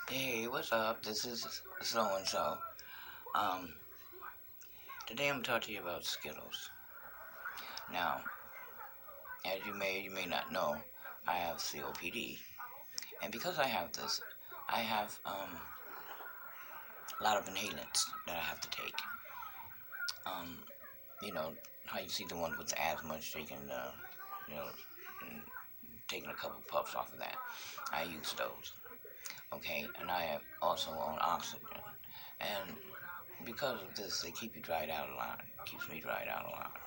Hey, what's up? This is so and so. Um, Today I'm talking to you about Skittles. Now, as you may not know, I have COPD, and because I have this, I have a lot of inhalants that I have to take. Um, you know how you see the ones with the asthma taking, you know, and taking a couple puffs off of that. I use those. Okay, and I am also on oxygen, and because of this, they keep you dried out a lot. Keeps me dried out a lot.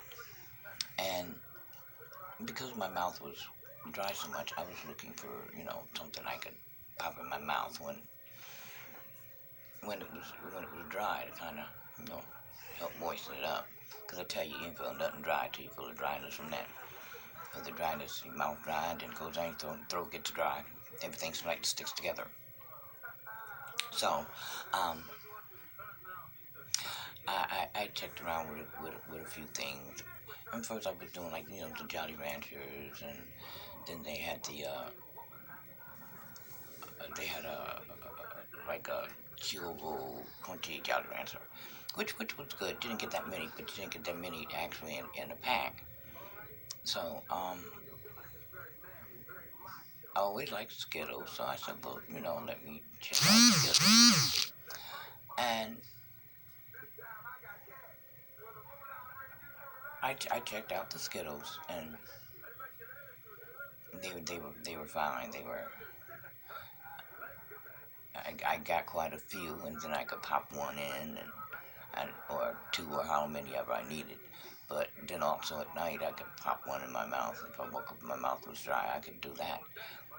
And because my mouth was dry so much, I was looking for, something I could pop in my mouth when it was dry to kind of, you know, help moisten it up. Because I tell you, you ain't feel nothing dry till you feel the dryness from that. Feel the dryness, your mouth dry, and then goes down your throat gets dry. Everything like sticks together. So, um, I checked around with a few things. And first I was doing like, the Jolly Ranchers, and then they had like a chewable crunchy Jolly Rancher, which was good. Didn't get that many, but you didn't get that many actually in a pack. So I always liked Skittles, so I said, well, let me check out Skittles. And I checked out the Skittles, and they were fine. I got quite a few, and then I could pop one in, or two, or how many ever I needed. But then also at night, I could pop one in my mouth. If I woke up and my mouth was dry, I could do that,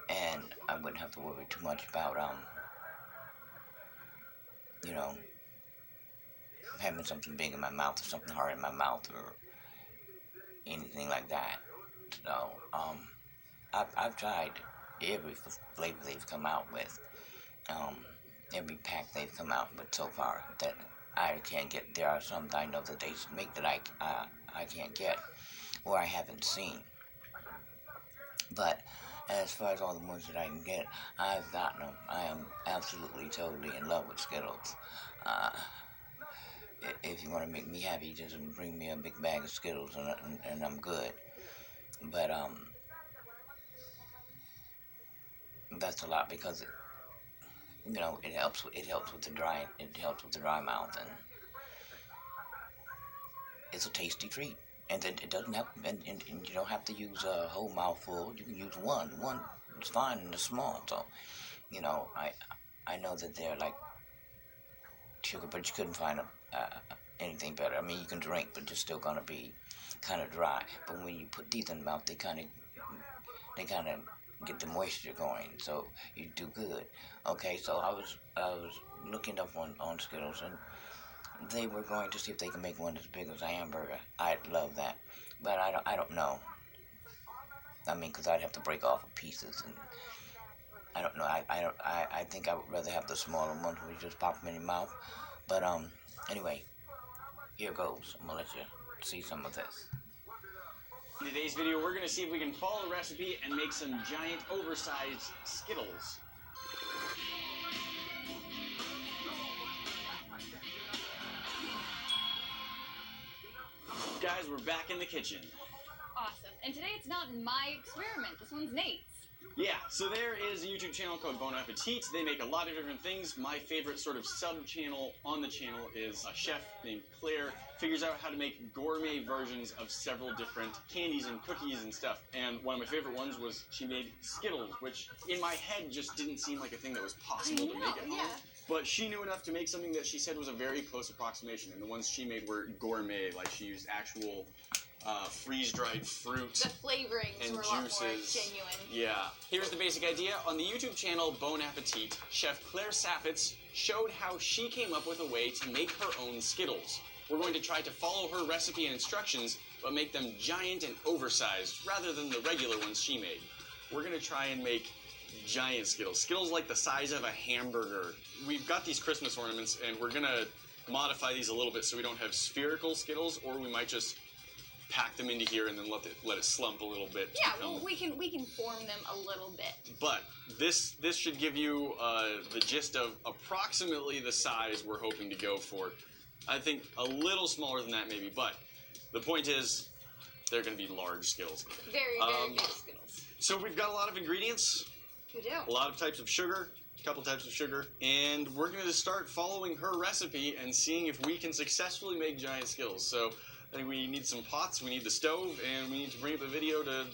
and I wouldn't have to worry too much about you know, having something big in my mouth or something hard in my mouth or anything like that. So I've tried every flavor they've come out with, um, every pack they've come out with so far that I can't get. There are some that I know that they make that I can't get or I haven't seen. But as far as all the ones that I can get, I've gotten them. I am absolutely, totally in love with Skittles. Uh, if you want to make me happy, just bring me a big bag of Skittles, and I'm good. But that's a lot because it helps with the dry mouth, and it's a tasty treat. And then it doesn't have, and you don't have to use a whole mouthful. You can use one. One is fine and it's small. So you know, I I know that they're like sugar, but you couldn't find anything better. I mean, you can drink, but it's still gonna be kind of dry. But when you put these in the mouth, they kind of get the moisture going, so you do good. Okay, so I was looking up on Skittles, and they were going to see if they can make one as big as a hamburger. I'd love that, but I don't know. I mean, because I'd have to break off pieces, and I don't know. I think I would rather have the smaller ones where you just pop them in your mouth. But anyway, here goes. I'm gonna let you see some of this. In today's video, we're going to see if we can follow the recipe and make some giant, oversized Skittles. Guys, we're back in the kitchen. Awesome. And today it's not my experiment. This one's Nate's. Yeah, so there is a YouTube channel called Bon Appetit. They make a lot of different things. My favorite sort of sub-channel on the channel is a chef named Claire. Figures out how to make gourmet versions of several different candies and cookies and stuff. And one of my favorite ones was she made Skittles, which in my head just didn't seem like a thing that was possible to make at home. Yeah. But she knew enough to make something that she said was a very close approximation. And the ones she made were gourmet, like she used actual freeze-dried fruit. The flavorings and were a lot more juices. genuine. Yeah. Here's the basic idea. On the YouTube channel Bon Appetit, Chef Claire Saffitz showed how she came up with a way to make her own Skittles. We're going to try to follow her recipe and instructions, but make them giant and oversized rather than the regular ones she made. We're going to try and make giant Skittles. Skittles like the size of a hamburger. We've got these Christmas ornaments, and we're going to modify these a little bit so we don't have spherical Skittles, or we might just pack them into here and then let it slump a little bit. Yeah, well, we can form them a little bit. But this should give you the gist of approximately the size we're hoping to go for. I think a little smaller than that maybe, but the point is they're going to be large Skittles. Very, very big Skittles. So we've got a lot of ingredients. We do. A lot of types of sugar, a couple types of sugar, and we're going to start following her recipe and seeing if we can successfully make giant Skittles. So I think we need some pots, we need the stove, and we need to bring up a video to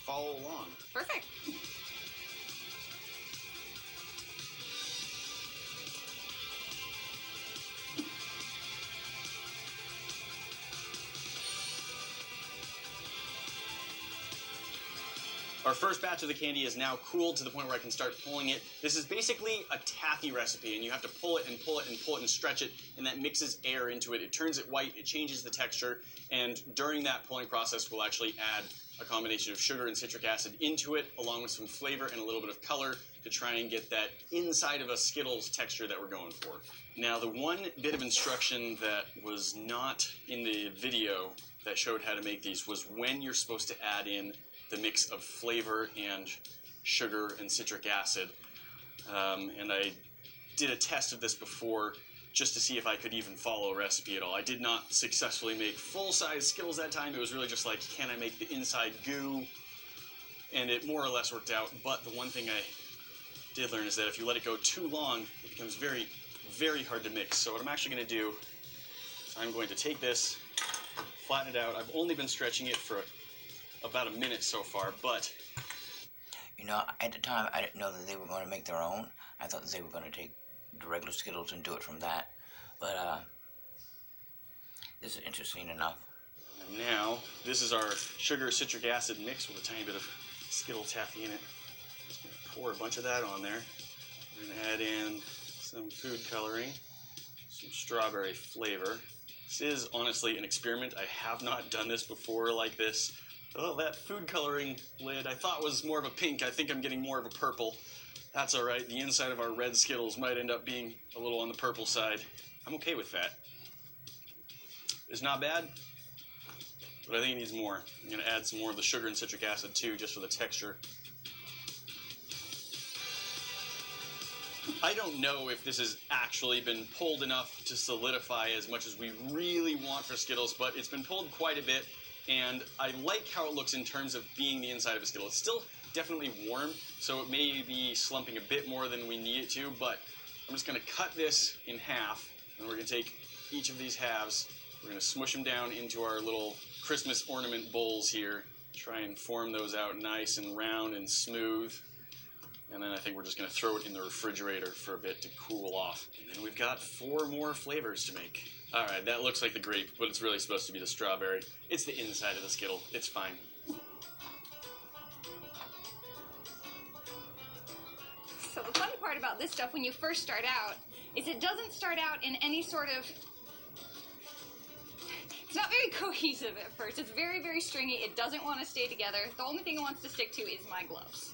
follow along. Perfect. Our first batch of the candy is now cooled to the point where I can start pulling it. This is basically a taffy recipe, and you have to pull it and pull it and pull it and stretch it, and that mixes air into it. It turns it white, it changes the texture, and during that pulling process, we'll actually add a combination of sugar and citric acid into it, along with some flavor and a little bit of color to try and get that inside of a Skittles texture that we're going for. Now, the one bit of instruction that was not in the video that showed how to make these was when you're supposed to add in the mix of flavor and sugar and citric acid. And I did a test of this before just to see if I could even follow a recipe at all. I did not successfully make full-size Skittles that time. It was really just like, can I make the inside goo? And it more or less worked out. But the one thing I did learn is that if you let it go too long, it becomes very, very hard to mix. So what I'm actually going to do is I'm going to take this, flatten it out. I've only been stretching it for about a minute so far, but You know, at the time, I didn't know that they were going to make their own. I thought that they were going to take the regular Skittles and do it from that. But, this is interesting enough. and now this is our sugar citric acid mix with a tiny bit of Skittle taffy in it. Just gonna pour a bunch of that on there. We're gonna add in some food coloring, some strawberry flavor. This is honestly an experiment. I have not done this before like this. Oh, that food coloring lid I thought was more of a pink. I think I'm getting more of a purple. That's all right. The inside of our red Skittles might end up being a little on the purple side. I'm okay with that. It's not bad, but I think it needs more. I'm going to add some more of the sugar and citric acid too, just for the texture. I don't know if this has actually been pulled enough to solidify as much as we really want for Skittles, but it's been pulled quite a bit. And I like how it looks in terms of being the inside of a Skittle. It's still definitely warm, so it may be slumping a bit more than we need it to, but I'm just going to cut this in half, and we're going to take each of these halves, we're going to smush them down into our little Christmas ornament bowls here, try and form those out nice and round and smooth, and then I think we're just going to throw it in the refrigerator for a bit to cool off. And then we've got 4 more flavors to make. All right, that looks like the grape, but it's really supposed to be the strawberry. It's the inside of the Skittle. It's fine. So the funny part about this stuff when you first start out is it doesn't start out in any sort of... It's not very cohesive at first. It's very, very stringy. It doesn't want to stay together. The only thing it wants to stick to is my gloves.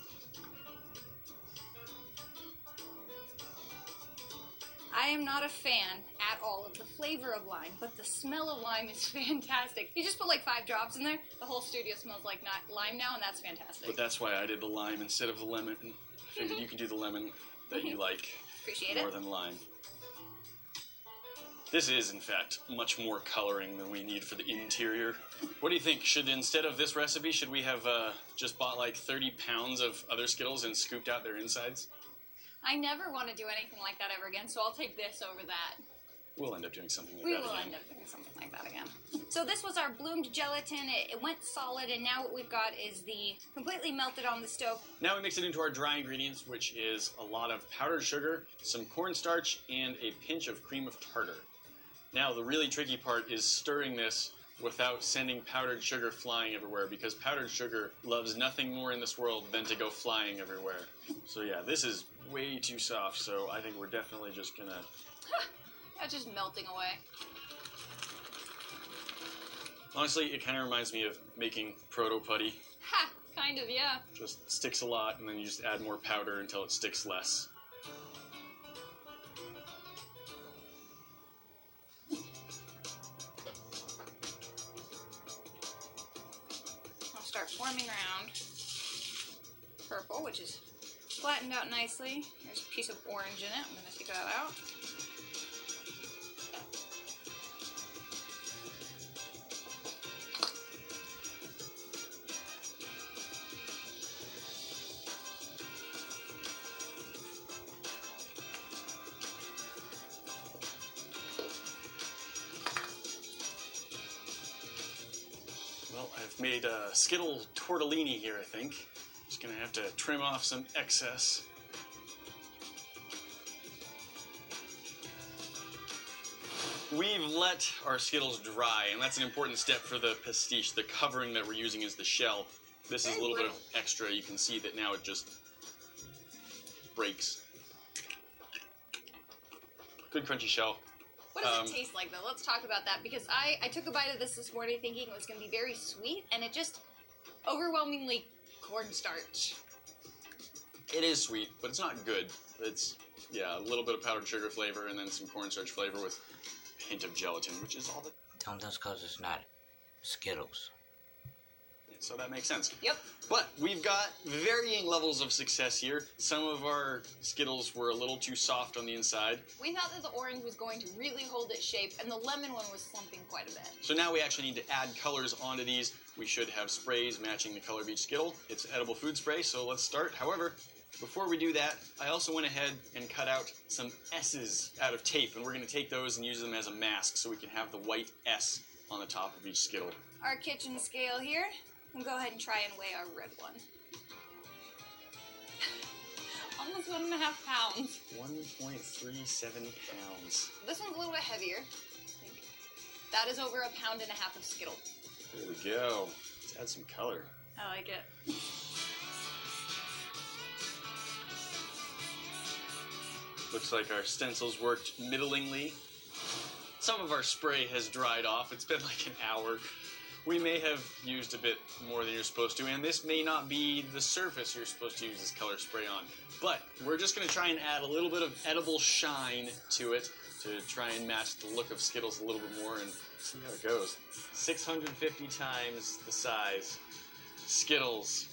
I am not a fan at all of the flavor of lime, but the smell of lime is fantastic. You just put like 5 drops in there, the whole studio smells like lime now, and that's fantastic. But that's why I did the lime instead of the lemon. I figured you can do the lemon that you like Appreciate more it. than lime. This is, in fact, much more coloring than we need for the interior. What do you think? Should, instead of this recipe, should we have just bought like 30 pounds of other Skittles and scooped out their insides? I never want to do anything like that ever again, so I'll take this over that. We'll end up doing something like We that will again. end up doing something like that again. So this was our bloomed gelatin. It went solid, and now what we've got is the completely melted on the stove. Now we mix it into our dry ingredients, which is a lot of powdered sugar, some cornstarch, and a pinch of cream of tartar. Now the really tricky part is stirring this without sending powdered sugar flying everywhere, because powdered sugar loves nothing more in this world than to go flying everywhere. So yeah, this is way too soft, so I think we're definitely just gonna... That's just melting away. Honestly, it kind of reminds me of making proto putty. Ha! Kind of, yeah. Just sticks a lot, and then you just add more powder until it sticks less. coming around. Purple, which is flattened out nicely. There's a piece of orange in it. I'm going to take that out. Well, I've made a Skittle tortellini here, I think. Just gonna have to trim off some excess. We've let our Skittles dry, and that's an important step for the pastiche. The covering that we're using is the shell. This is a little bit of extra. You can see that now it just breaks. Good crunchy shell. What does it taste like, though? Let's talk about that, because I took a bite of this morning thinking it was going to be very sweet, and it just overwhelmingly cornstarch. It is sweet, but it's not good. It's, yeah, a little bit of powdered sugar flavor and then some cornstarch flavor with a hint of gelatin, which is all that... That's because it's not Skittles. So that makes sense. Yep. But we've got varying levels of success here. Some of our Skittles were a little too soft on the inside. We thought that the orange was going to really hold its shape, and the lemon one was slumping quite a bit. So now we actually need to add colors onto these. We should have sprays matching the color of each Skittle. It's edible food spray, so let's start. However, before we do that, I also went ahead and cut out some S's out of tape, and we're going to take those and use them as a mask so we can have the white S on the top of each Skittle. Our kitchen scale here. We'll go ahead and try and weigh our red one. Almost 1.5 pounds. 1.37 pounds. This one's a little bit heavier. I think. That is over 1.5 pounds of Skittle. There we go. Let's add some color. I like it. Looks like our stencils worked middlingly. Some of our spray has dried off. It's been like an hour. We may have used a bit more than you're supposed to, and this may not be the surface you're supposed to use this color spray on. But we're just going to try and add a little bit of edible shine to it to try and match the look of Skittles a little bit more and see how it goes. 650 times the size. Skittles.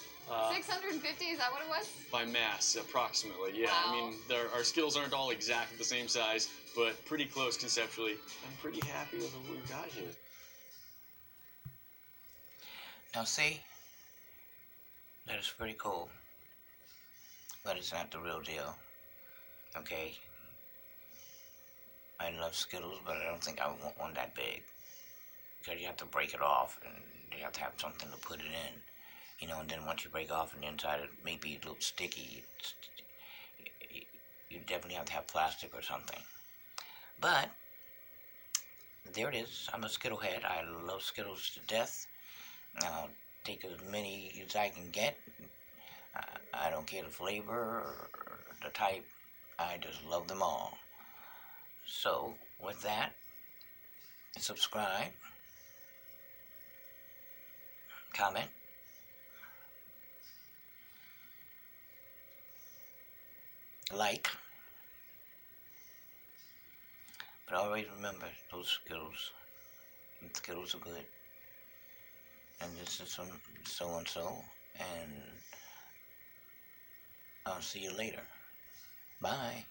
650, is that what it was? By mass, approximately, yeah. Wow. I mean, our Skittles aren't all exactly the same size, but pretty close conceptually. I'm pretty happy with what we've got here. Now see, that is pretty cool, but it's not the real deal, okay? I love Skittles, but I don't think I would want one that big, because you have to break it off, and you have to have something to put it in, you know, and then once you break off on the inside, it may be a little sticky. You definitely have to have plastic or something, but there it is. I'm a Skittle head. I love Skittles to death. I'll take as many as I can get. I don't care the flavor or the type. I just love them all. So, with that, subscribe, comment, like, but always remember those Skittles are good. And this is from so-and-so, and I'll see you later. Bye.